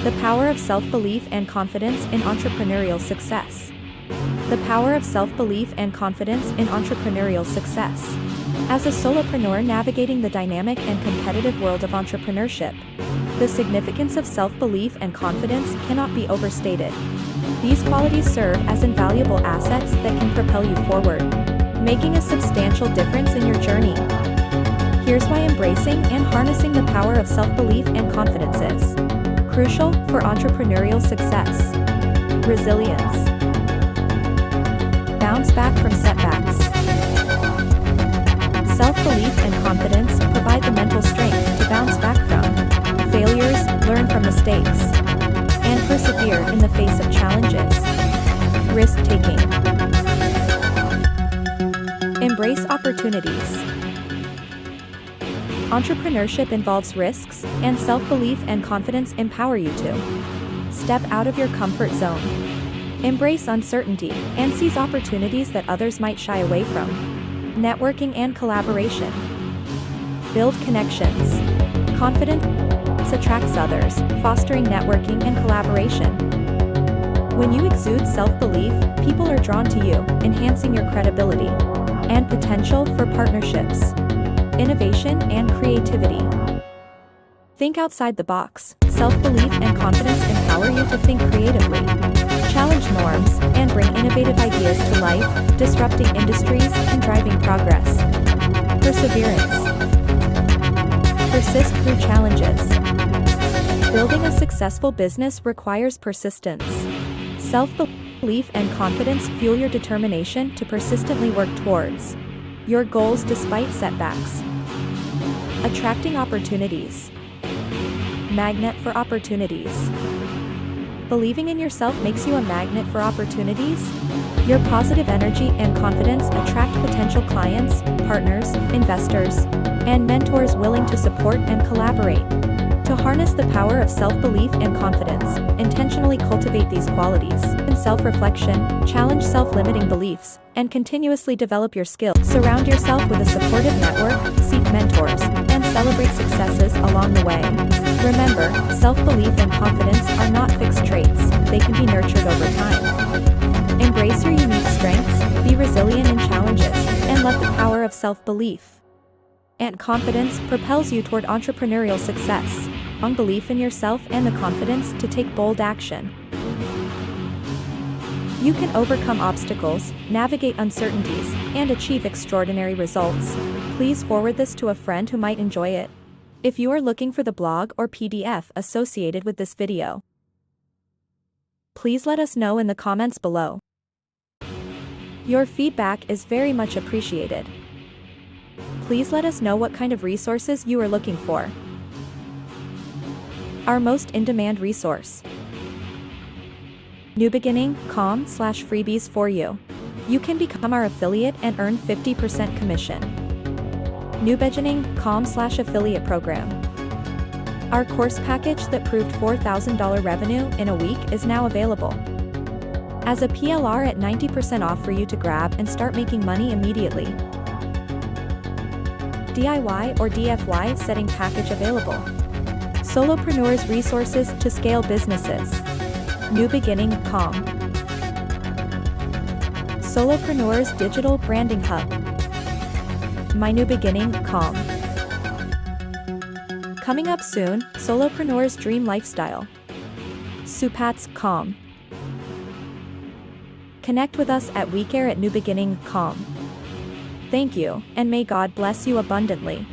The power of self-belief and confidence in entrepreneurial success. The power of self-belief and confidence in entrepreneurial success. As a solopreneur navigating the dynamic and competitive world of entrepreneurship, the significance of self-belief and confidence cannot be overstated. These qualities serve as invaluable assets that can propel you forward, making a substantial difference in your journey. Here's why embracing and harnessing the power of self-belief and confidence is crucial for entrepreneurial success. Resilience. Bounce back from setbacks. Self-belief and confidence provide the mental strength to bounce back from failures, learn from mistakes, and persevere in the face of challenges. Risk-taking. Embrace opportunities. Entrepreneurship involves risks, and self-belief and confidence empower you to step out of your comfort zone, embrace uncertainty, and seize opportunities that others might shy away from. Networking and collaboration. Build connections. Confidence attracts others, fostering networking and collaboration. When you exude self-belief, people are drawn to you, enhancing your credibility and potential for partnerships, innovation, and creativity. Think outside the box. Self-belief and confidence empower you to think creatively, challenge norms, and bring innovative ideas to life, disrupting industries and driving progress. Perseverance. Persist through challenges. Building a successful business requires persistence. Self-belief and confidence fuel your determination to persistently work towards your goals despite setbacks. Attracting opportunities. Magnet for opportunities. Believing in yourself makes you a magnet for opportunities. Your positive energy and confidence attract potential clients, partners, investors, and mentors willing to support and collaborate. To harness the power of self-belief and confidence, intentionally cultivate these qualities. In self-reflection, challenge self-limiting beliefs, and continuously develop your skills. Surround yourself with a supportive network, seek mentors, and celebrate successes along the way. Remember, self-belief and confidence are not fixed traits, they can be nurtured over time. Embrace your unique strengths, be resilient in challenges, and let the power of self-belief and confidence propels you toward entrepreneurial success. Strong belief in yourself and the confidence to take bold action. You can overcome obstacles, navigate uncertainties, and achieve extraordinary results. Please forward this to a friend who might enjoy it. If you are looking for the blog or PDF associated with this video, please let us know in the comments below. Your feedback is very much appreciated. Please let us know what kind of resources you are looking for. Our most in-demand resource. newbeginning.com/freebies for you. You can become our affiliate and earn 50% commission. newbeginning.com/affiliate program. Our course package that proved $4,000 revenue in a week is now available as a PLR at 90% off for you to grab and start making money immediately. DIY or DFY setting package available. Solopreneurs resources to scale businesses. newbeginning.com. Solopreneurs digital branding hub. mynewbeginning.com. Coming up soon, Solopreneurs dream lifestyle. supats.com. Connect with us at weCare at newbeginning.com. Thank you, and may God bless you abundantly.